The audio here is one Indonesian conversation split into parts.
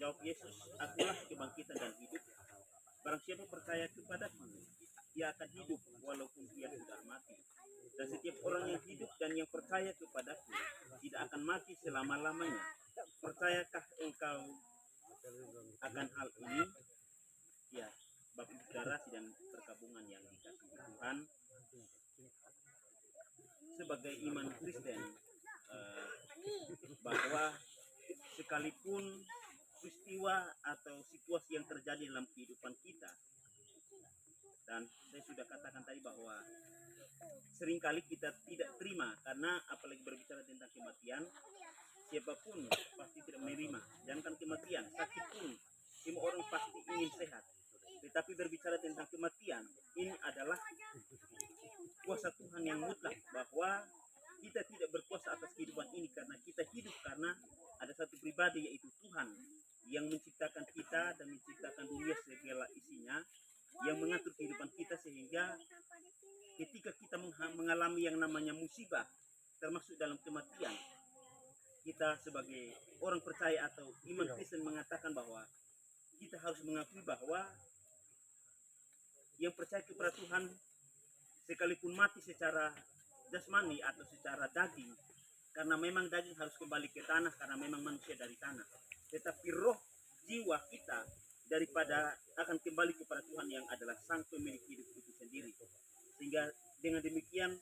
Jawab Yesus, akulah kebangkitan dan hidup. Barang siapa percaya kepadaku, ia akan hidup walaupun ia sudah mati. Dan setiap orang yang hidup dan yang percaya kepadaku tidak akan mati selama-lamanya. Percayakah engkau akan hal ini? Ya, Bapak Saudara sidang perkabungan yang dikasihi Tuhan, sebagai iman Kristen, bahwa sekalipun peristiwa atau situasi yang terjadi dalam kehidupan kita, dan saya sudah katakan tadi bahwa seringkali kita tidak terima, karena apalagi berbicara tentang kematian, siapapun pasti tidak menerima. Jangan kematian, sakit pun semua orang pasti ingin sehat. Tetapi berbicara tentang kematian, ini adalah kuasa Tuhan yang mutlak, bahwa kita tidak berkuasa atas kehidupan ini karena kita hidup karena ada satu pribadi, yaitu Tuhan yang menciptakan kita dan menciptakan dunia segala isinya, yang mengatur kehidupan kita, sehingga ketika kita mengalami yang namanya musibah, termasuk dalam kematian, kita sebagai orang percaya atau iman Kristen mengatakan bahwa kita harus mengakui bahwa yang percaya kepada Tuhan, sekalipun mati secara jasmani atau secara daging, karena memang daging harus kembali ke tanah, karena memang manusia dari tanah, tetapi roh jiwa kita daripada akan kembali kepada Tuhan yang adalah sang pemilik hidup itu sendiri. Sehingga dengan demikian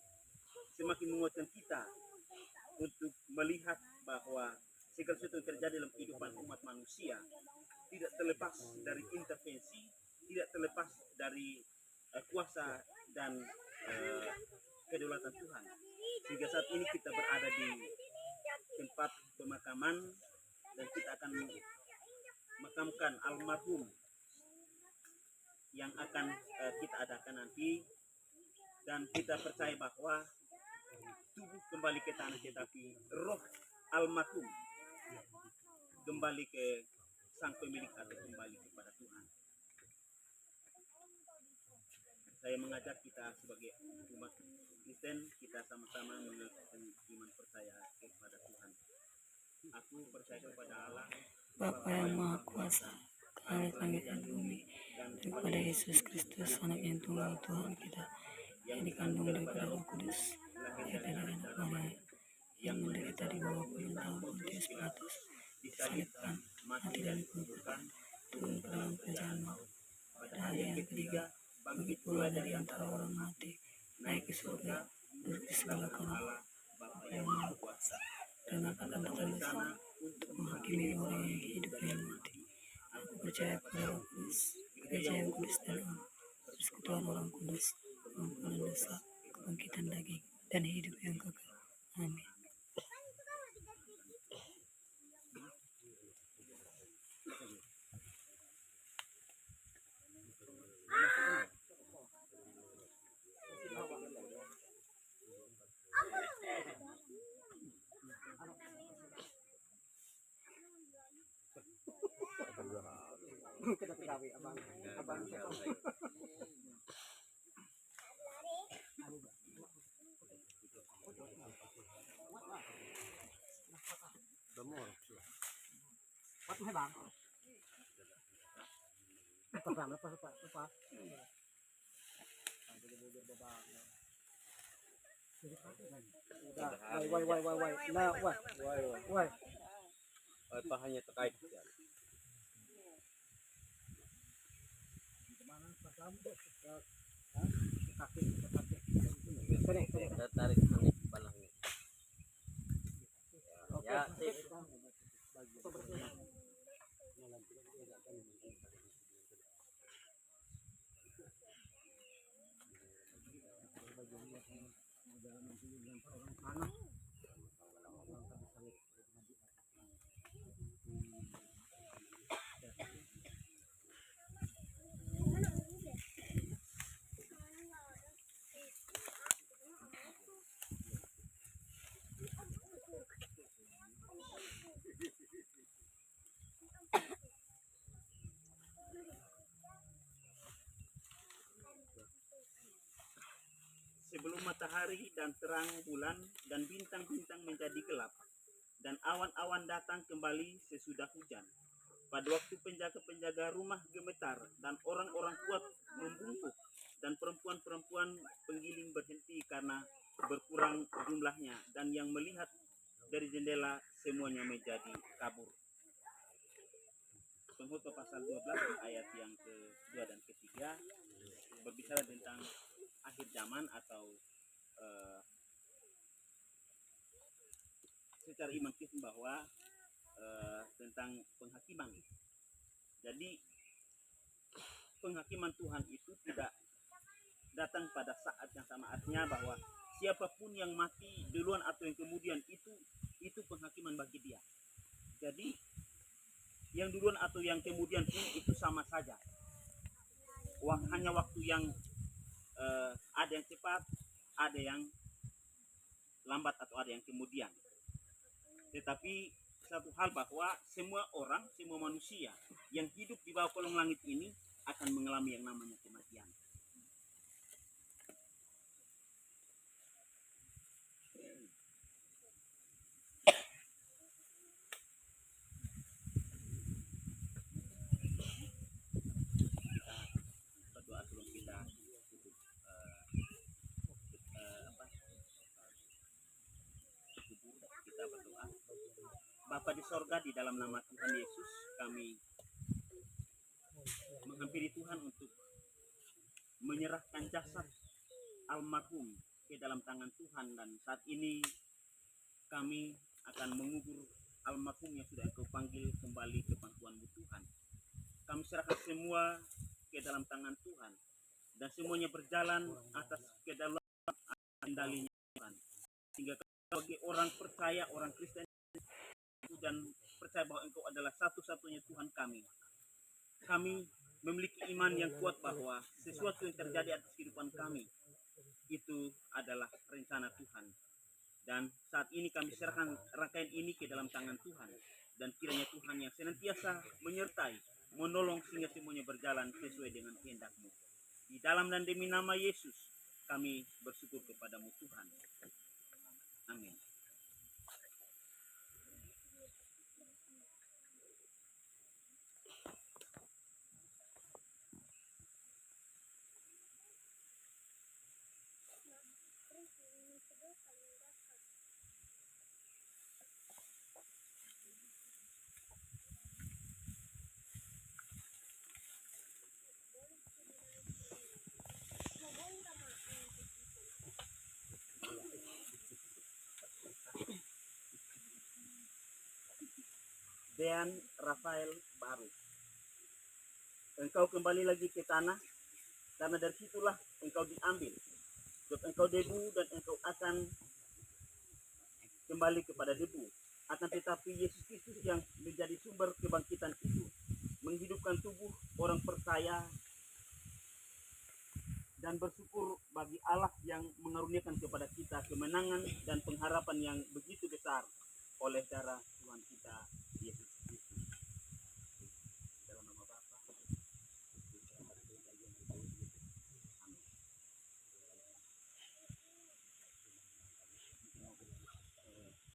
semakin menguatkan kita untuk melihat bahwa segala sesuatu yang terjadi dalam kehidupan umat manusia tidak terlepas dari intervensi, tidak terlepas dari kuasa dan kedaulatan Tuhan. Sehingga saat ini kita berada di tempat pemakaman dan kita akan makamkan almarhum yang akan kita adakan nanti, dan kita percaya bahwa tubuh kembali ke tanah, tetapi roh almarhum kembali ke sang pemilik atau kembali kepada Tuhan. Saya mengajak kita sebagai umat Kristen, kita sama-sama mengakukan iman percaya kepada Tuhan. Aku percaya kepada Allah, Bapa yang Maha Kuasa, Khalik langit dan bumi, dan kepada Yesus Kristus, Anak yang tunggal Tuhan kita, yang dikandung daripada Roh Kudus, lahir dari anak Maria, yang menderita di bawah pemerintahan Pontius Pilatus, disalibkan, mati dan dikuburkan, turun ke dalam kerajaan maut. Pada hari yang ketiga, bangkit pula dari antara orang mati, naik ke surga, duduk di sebelah kanan Allah, Bapa yang Maha Kuasa, dan akan datang di sana untuk menghakimi orang yang hidup dan yang mati. Aku percaya kepada Roh Kudus, gereja yang kudus dan persekutuan orang kudus, pengampunan dosa, kebangkitan daging, dan hidup yang kekal. Amin. Kita pegawai abang Patut bang. Apa? Wai. Nah, wai. Apa hanya terkait Kaki. tarik hanya balangnya. Ya, sebelum matahari dan terang bulan dan bintang-bintang menjadi gelap, dan awan-awan datang kembali sesudah hujan, Pada waktu penjaga-penjaga rumah gemetar dan orang-orang kuat membungkuk dan perempuan-perempuan penggiling berhenti karena berkurang jumlahnya, dan yang melihat dari jendela semuanya menjadi kabur. Pengkhotbah pasal 12 ayat yang kedua dan ketiga berbicara tentang akhir zaman atau secara iman Kristen bahwa tentang penghakiman. Jadi penghakiman Tuhan itu tidak datang pada saat yang sama, artinya bahwa siapapun yang mati duluan atau yang kemudian itu penghakiman bagi dia. Jadi yang duluan atau yang kemudian pun itu sama saja. Hanya waktu yang ada yang cepat, ada yang lambat atau ada yang kemudian. Tetapi satu hal bahwa semua orang, semua manusia yang hidup di bawah kolong langit ini akan mengalami yang namanya kematian. Kita berdoa sebelum kita tutup kubur. Kita berdoa. Bapa di sorga, di dalam nama Tuhan Yesus kami menghampiri Tuhan untuk menyerahkan jasad almarhum ke dalam tangan Tuhan, dan saat ini kami akan mengubur almarhum yang sudah Engkau panggil kembali ke pangkuanmu Tuhan. Kami serahkan semua ke dalam tangan Tuhan, dan semuanya berjalan atas kedalaman kendalinya Tuhan, sehingga bagi orang percaya, orang Kristen dan percaya bahwa Engkau adalah satu-satunya Tuhan kami. Kami memiliki iman yang kuat bahwa sesuatu yang terjadi atas kehidupan kami itu adalah rencana Tuhan. Dan saat ini kami serahkan rangkaian ini ke dalam tangan Tuhan, dan kiranya Tuhan yang senantiasa menyertai, menolong sehingga semuanya berjalan sesuai dengan kehendak-Mu. Di dalam dan demi nama Yesus kami bersyukur kepadamu Tuhan. Amin. Dean Rafael Baru, engkau kembali lagi ke tanah, karena dari situlah engkau diambil. Sebab engkau debu dan engkau akan kembali kepada debu. Akan tetapi Yesus Kristus yang menjadi sumber kebangkitan itu menghidupkan tubuh orang percaya dan bersyukur bagi Allah yang mengaruniakan kepada kita kemenangan dan pengharapan yang begitu besar oleh darah Tuhan kita Yesus